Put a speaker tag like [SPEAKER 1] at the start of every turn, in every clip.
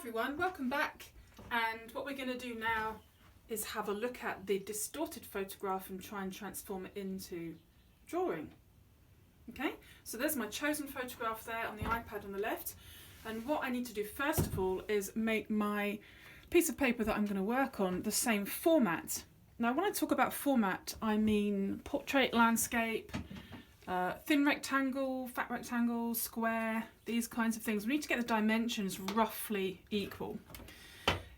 [SPEAKER 1] everyone, welcome back, and what we're going to do now is have a look at the distorted photograph and try and transform it into drawing. Okay, so there's my chosen photograph there on the iPad on the left, and what I need to do first of all is make my piece of paper that I'm going to work on the same format. Now when I talk about format, I mean portrait, landscape, thin rectangle, fat rectangle, square, these kinds of things. We need to get the dimensions roughly equal.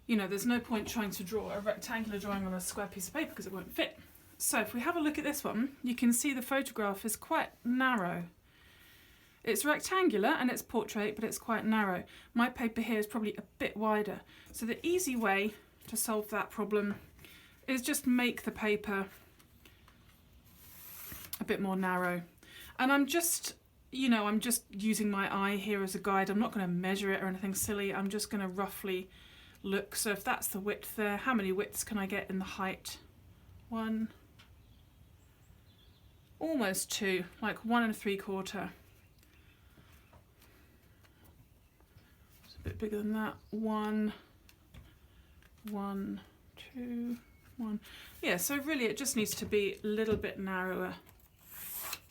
[SPEAKER 1] You know, there's no point trying to draw a rectangular drawing on a square piece of paper because it won't fit. So if we have a look at this one, you can see the photograph is quite narrow. It's rectangular and it's portrait, but it's quite narrow. My paper here is probably a bit wider. So the easy way to solve that problem is just make the paper a bit more narrow. And I'm just using my eye here as a guide. I'm not going to measure it or anything silly. I'm just going to roughly look. So if that's the width there, how many widths can I get in the height? 1, almost 2, like 1 3/4. It's a bit bigger than that. 1, 1, 2, 1. Yeah, so really it just needs to be a little bit narrower.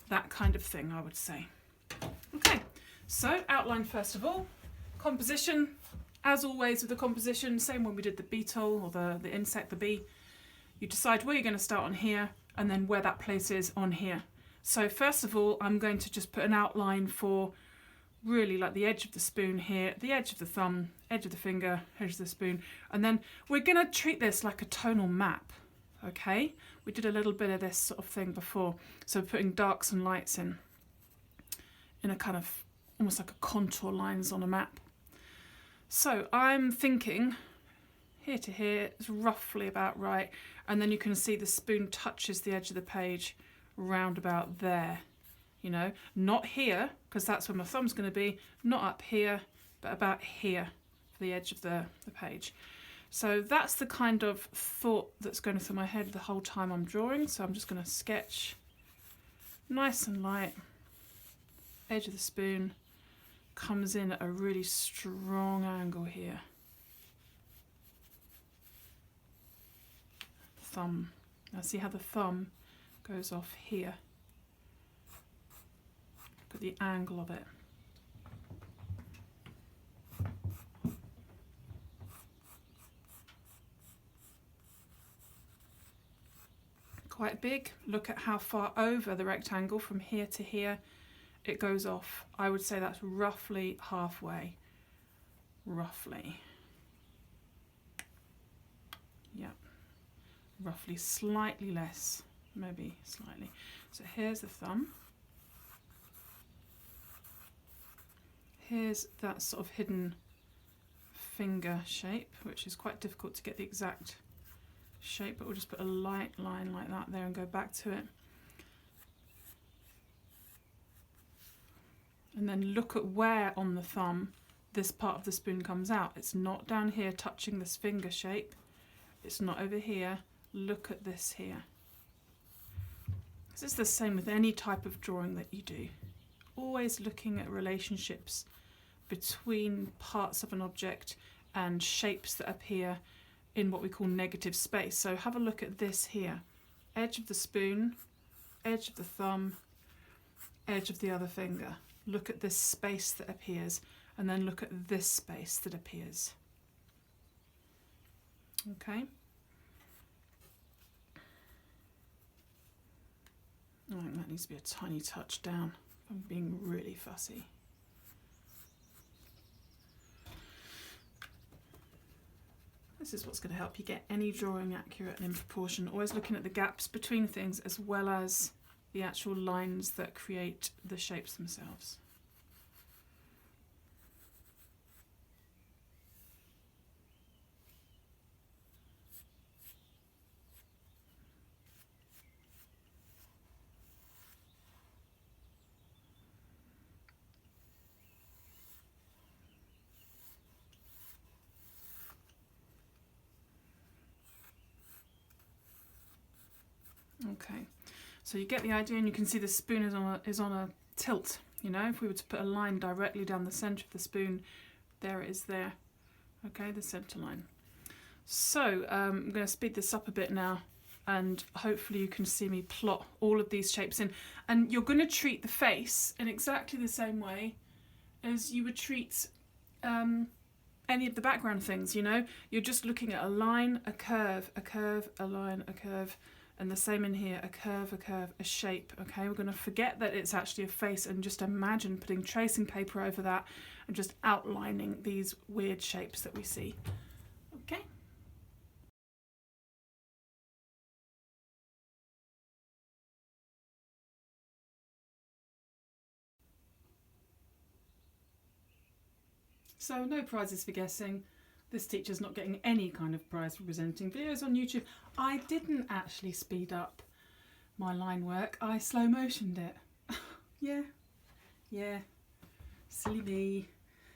[SPEAKER 1] That kind of thing, I would say. Okay, so outline first of all. Composition, as always with the composition, same when we did the beetle or the insect, the bee. You decide where you're going to start on here and then where that place is on here. So first of all, I'm going to just put an outline for really like the edge of the spoon here, the edge of the thumb, edge of the finger, edge of the spoon. And then we're going to treat this like a tonal map. Okay, we did a little bit of this sort of thing before. So putting darks and lights in a kind of almost like a contour lines on a map. So I'm thinking here to here is roughly about right. And then you can see the spoon touches the edge of the page round about there. You know, not here, because that's where my thumb's going to be, not up here, but about here for the edge of the page. So that's the kind of thought that's going through my head the whole time I'm drawing. So I'm just going to sketch nice and light. Edge of the spoon comes in at a really strong angle here. Thumb. Now see how the thumb goes off here. Look at the angle of it. Quite big. Look at how far over the rectangle from here to here it goes off. I would say that's roughly halfway. Roughly. Yep. Roughly slightly less. Maybe slightly. So here's the thumb. Here's that sort of hidden finger shape, which is quite difficult to get the exact shape, but we'll just put a light line like that there and go back to it. And then look at where on the thumb this part of the spoon comes out. It's not down here touching this finger shape. It's not over here. Look at this here. This is the same with any type of drawing that you do. Always looking at relationships between parts of an object and shapes that appear in what we call negative space. So have a look at this here. Edge of the spoon, edge of the thumb, edge of the other finger. Look at this space that appears, and then look at this space that appears. Okay. I think that needs to be a tiny touch down. I'm being really fussy. This is what's going to help you get any drawing accurate and in proportion. Always looking at the gaps between things as well as the actual lines that create the shapes themselves. Okay, so you get the idea, and you can see the spoon is on a tilt. You know, if we were to put a line directly down the centre of the spoon, there it is there. okay, the centre line. So I'm going to speed this up a bit now, and hopefully you can see me plot all of these shapes in. And you're going to treat the face in exactly the same way as you would treat any of the background things, you know. You're just looking at a line, a curve, a line, a curve, and the same in here, a curve, a shape, okay? We're going to forget that it's actually a face and just imagine putting tracing paper over that and just outlining these weird shapes that we see, okay? So no prizes for guessing. This teacher's not getting any kind of prize for presenting videos on YouTube. I didn't actually speed up my line work, I slow motioned it. yeah, silly me.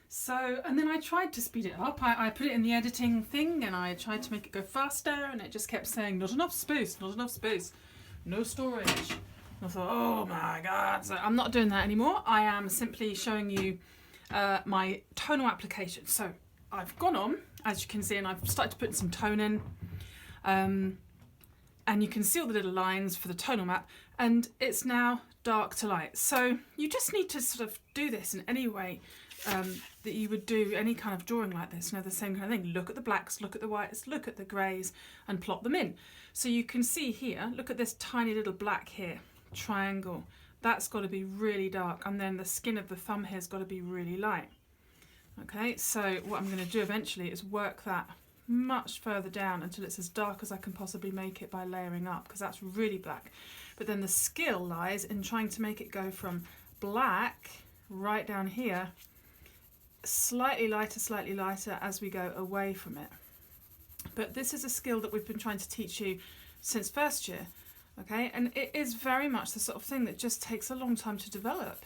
[SPEAKER 1] So, and then I tried to speed it up. I put it in the editing thing and I tried to make it go faster, and it just kept saying not enough space, not enough space, no storage. And I thought, oh my God. So I'm not doing that anymore. I am simply showing you my tonal application. So I've gone on, as you can see, and I've started to put some tone in. And you can see all the little lines for the tonal map, and it's now dark to light. So you just need to sort of do this in any way that you would do any kind of drawing like this. You know, the same kind of thing. Look at the blacks, look at the whites, look at the greys, and plot them in. So you can see here, look at this tiny little black here, triangle. That's got to be really dark, and then the skin of the thumb here has got to be really light. Okay, so what I'm going to do eventually is work that much further down until it's as dark as I can possibly make it by layering up, because that's really black. But then the skill lies in trying to make it go from black right down here, slightly lighter as we go away from it. But this is a skill that we've been trying to teach you since first year, okay? And it is very much the sort of thing that just takes a long time to develop.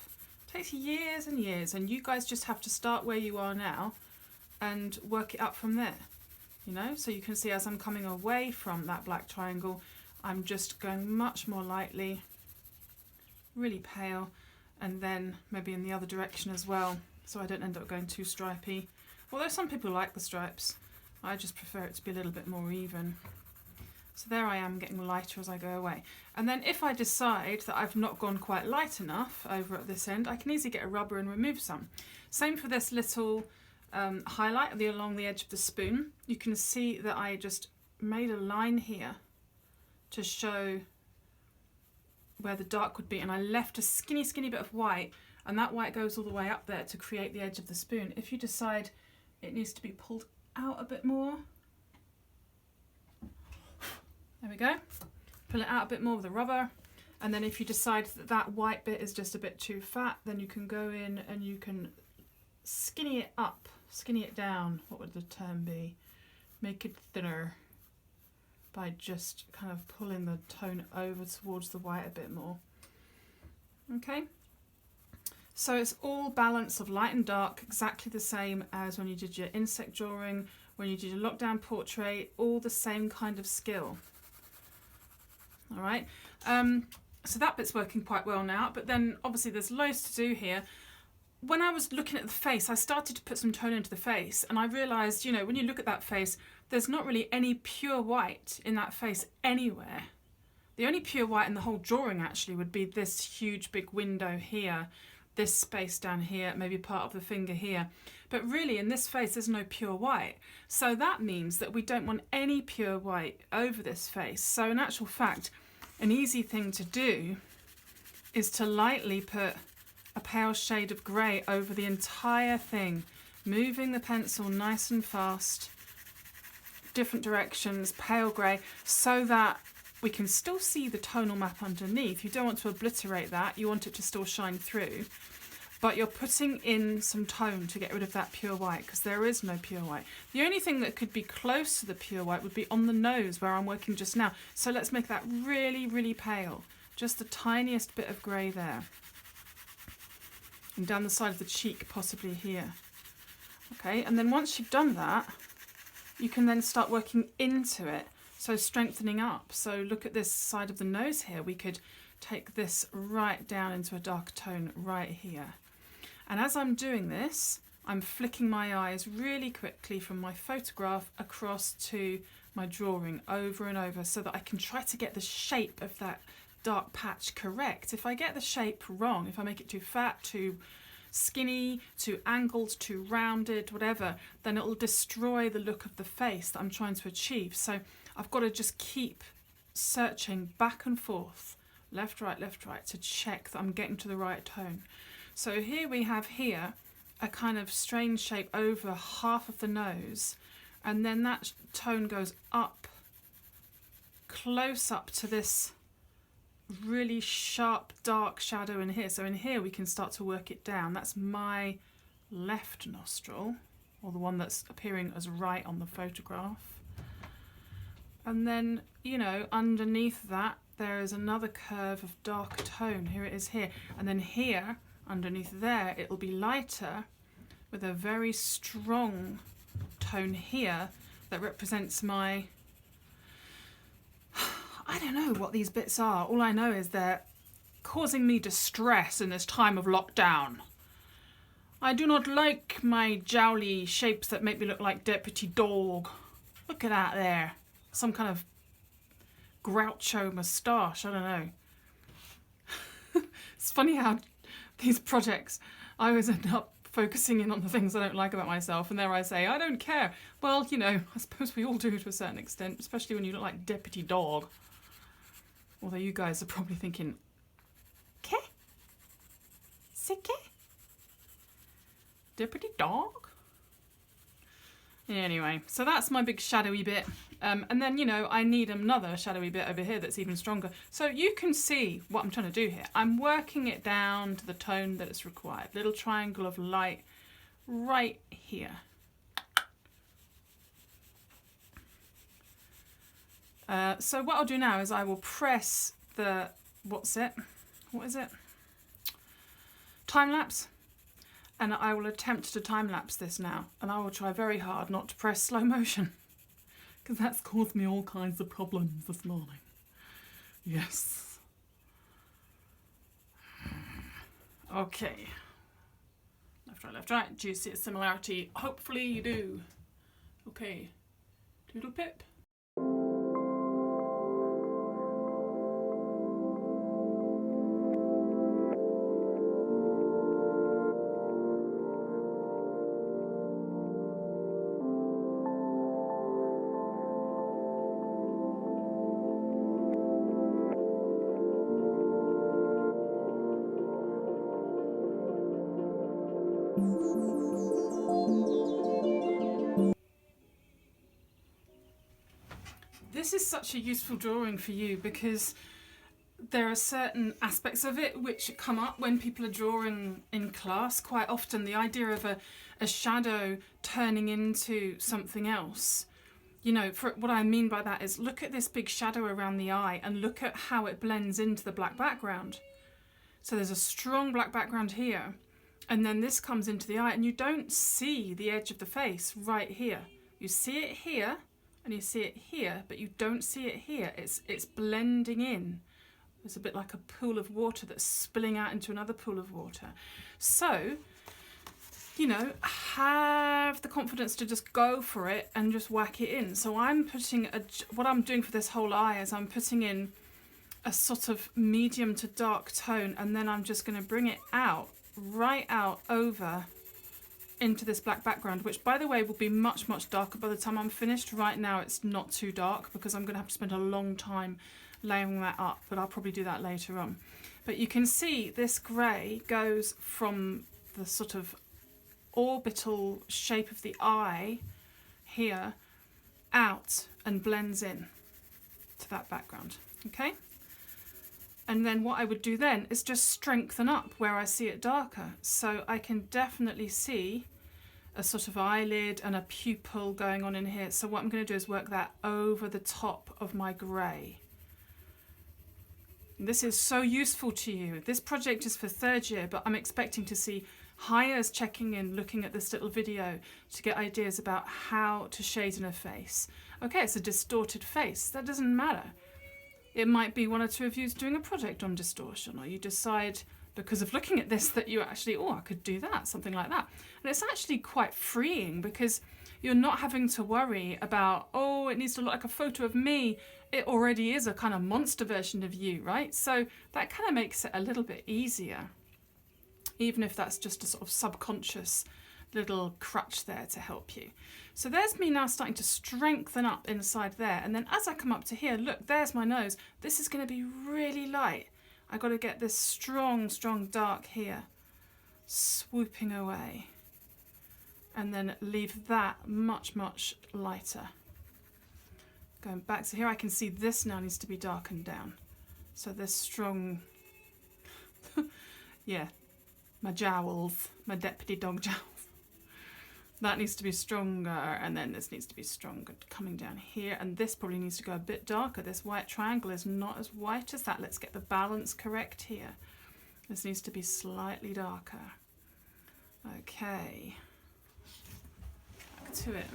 [SPEAKER 1] It takes years and years, and you guys just have to start where you are now and work it up from there. You know, so you can see as I'm coming away from that black triangle, I'm just going much more lightly, really pale, and then maybe in the other direction as well, so I don't end up going too stripy. Although some people like the stripes, I just prefer it to be a little bit more even. So there I am, getting lighter as I go away. And then if I decide that I've not gone quite light enough over at this end, I can easily get a rubber and remove some. Same for this little highlight along the edge of the spoon. You can see that I just made a line here to show where the dark would be, and I left a skinny bit of white, and that white goes all the way up there to create the edge of the spoon. If you decide it needs to be pulled out a bit more, there we go, pull it out a bit more with a rubber. And then if you decide that that white bit is just a bit too fat, then you can go in and you can skinny it up, skinny it down, what would the term be? Make it thinner by just kind of pulling the tone over towards the white a bit more. Okay, so it's all balance of light and dark, exactly the same as when you did your insect drawing, when you did your lockdown portrait, all the same kind of skill. All right, so that bit's working quite well now, but then obviously there's loads to do here. When I was looking at the face, I started to put some tone into the face, and I realised, you know, when you look at that face, there's not really any pure white in that face anywhere. The only pure white in the whole drawing actually would be this huge big window here, this space down here, maybe part of the finger here. But really in this face there's no pure white. So that means that we don't want any pure white over this face. So in actual fact, an easy thing to do is to lightly put a pale shade of grey over the entire thing, moving the pencil nice and fast, different directions, pale grey, so that we can still see the tonal map underneath. You don't want to obliterate that, you want it to still shine through, but you're putting in some tone to get rid of that pure white, because there is no pure white. The only thing that could be close to the pure white would be on the nose where I'm working just now. So let's make that really pale, just the tiniest bit of grey there. And down the side of the cheek, possibly here. Okay, and then once you've done that, you can then start working into it, so strengthening up. So look at this side of the nose here. We could take this right down into a dark tone right here. And as I'm doing this, I'm flicking my eyes really quickly from my photograph across to my drawing over and over so that I can try to get the shape of that dark patch correct. If I get the shape wrong, if I make it too fat, too skinny, too angled, too rounded, whatever, then it'll destroy the look of the face that I'm trying to achieve. So I've got to just keep searching back and forth, left, right, to check that I'm getting to the right tone. So here we have here a kind of strange shape over half of the nose, and then that tone goes up, close up to this really sharp dark shadow in here. So in here we can start to work it down. That's my left nostril, or the one that's appearing as right on the photograph. And then, you know, underneath that there is another curve of darker tone. Here it is here. And then here, underneath there, it will be lighter with a very strong tone here that represents my... I don't know what these bits are. All I know is they're causing me distress in this time of lockdown. I do not like my jowly shapes that make me look like Deputy Dog. Look at that there. Some kind of Groucho moustache, I don't know. It's funny how these projects, I always end up focusing in on the things I don't like about myself, and there I say, I don't care. Well, you know, I suppose we all do to a certain extent, especially when you look like Deputy Dog. Although you guys are probably thinking, "Ke? C'est que? Deputy Dog?" Anyway, so that's my big shadowy bit. And then, you know, I need another shadowy bit over here that's even stronger. So you can see what I'm trying to do here. I'm working it down to the tone that is required. Little triangle of light right here. So what I'll do now is I will press the, what is it? Time lapse. And I will attempt to time lapse this now. And I will try very hard not to press slow motion, because that's caused me all kinds of problems this morning. Yes. Okay. Left, right. Do you see a similarity? Hopefully you do. Okay. Toodle pip. This is such a useful drawing for you because there are certain aspects of it which come up when people are drawing in class quite often. The idea of a shadow turning into something else. You know, what I mean by that is look at this big shadow around the eye and look at how it blends into the black background. So there's a strong black background here, and then this comes into the eye, and you don't see the edge of the face right here. You see it here, and you see it here, but you don't see it here. It's blending in. It's a bit like a pool of water that's spilling out into another pool of water. So, you know, have the confidence to just go for it and just whack it in. So I'm putting, what I'm doing for this whole eye is I'm putting in a sort of medium to dark tone, and then I'm just going to bring it out, right out over into this black background, which by the way will be much, much darker by the time I'm finished. Right now it's not too dark because I'm going to have to spend a long time layering that up, but I'll probably do that later on. But you can see this grey goes from the sort of orbital shape of the eye here out and blends in to that background, okay? And then what I would do then is just strengthen up where I see it darker. So I can definitely see a sort of eyelid and a pupil going on in here. So what I'm going to do is work that over the top of my grey. This is so useful to you. This project is for third year, but I'm expecting to see hires checking in, looking at this little video to get ideas about how to shade in a face. Okay, it's a distorted face. That doesn't matter. It might be one or two of you doing a project on distortion, or you decide because of looking at this that you actually, oh, I could do that, something like that. And it's actually quite freeing because you're not having to worry about, oh, it needs to look like a photo of me. It already is a kind of monster version of you, right? So that kind of makes it a little bit easier, even if that's just a sort of subconscious little crutch there to help you. So there's me now starting to strengthen up inside there. And then as I come up to here, look, there's my nose. This is going to be really light. I got to get this strong, strong dark here, swooping away. And then leave that much, much lighter. Going back to here, I can see this now needs to be darkened down. So this strong, yeah, my jowls, my deputy dog jowls. That needs to be stronger, and then this needs to be stronger coming down here, and this probably needs to go a bit darker. This white triangle is not as white as that. Let's get the balance correct here. This needs to be slightly darker. Okay, back to it.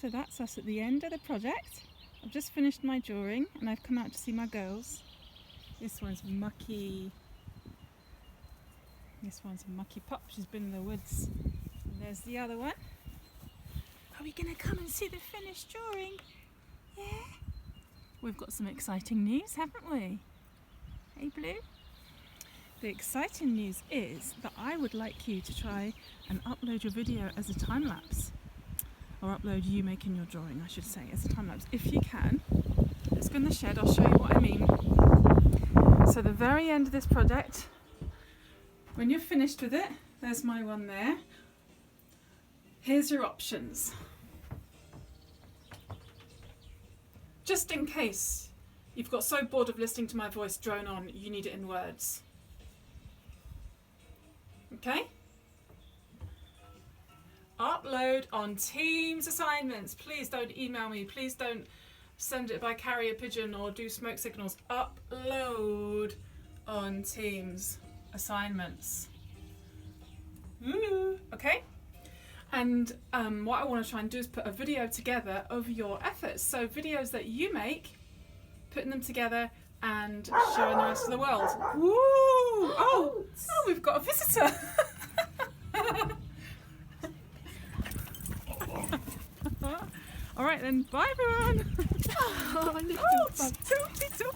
[SPEAKER 1] So that's us at the end of the project. I've just finished my drawing and I've come out to see my girls. This one's Mucky. This one's Mucky Pup. She's been in the woods. And there's the other one. Are we going to come and see the finished drawing? Yeah? We've got some exciting news, haven't we? Hey, Blue? The exciting news is that I would like you to try and upload your video as a time-lapse. Or upload you making your drawing, I should say, as a time-lapse. If you can, let's go in the shed, I'll show you what I mean. So the very end of this project, when you're finished with it, there's my one there. Here's your options. Just in case you've got so bored of listening to my voice drone on, you need it in words. Okay? Upload on Teams assignments. Please don't email me. Please don't send it by carrier pigeon or do smoke signals. Upload on Teams assignments. Ooh, okay? And what I want to try and do is put a video together of your efforts. So videos that you make, putting them together and showing the rest of the world. Woo! Oh, we've got a visitor. All right then, bye everyone.
[SPEAKER 2] Oh,
[SPEAKER 1] Don't be so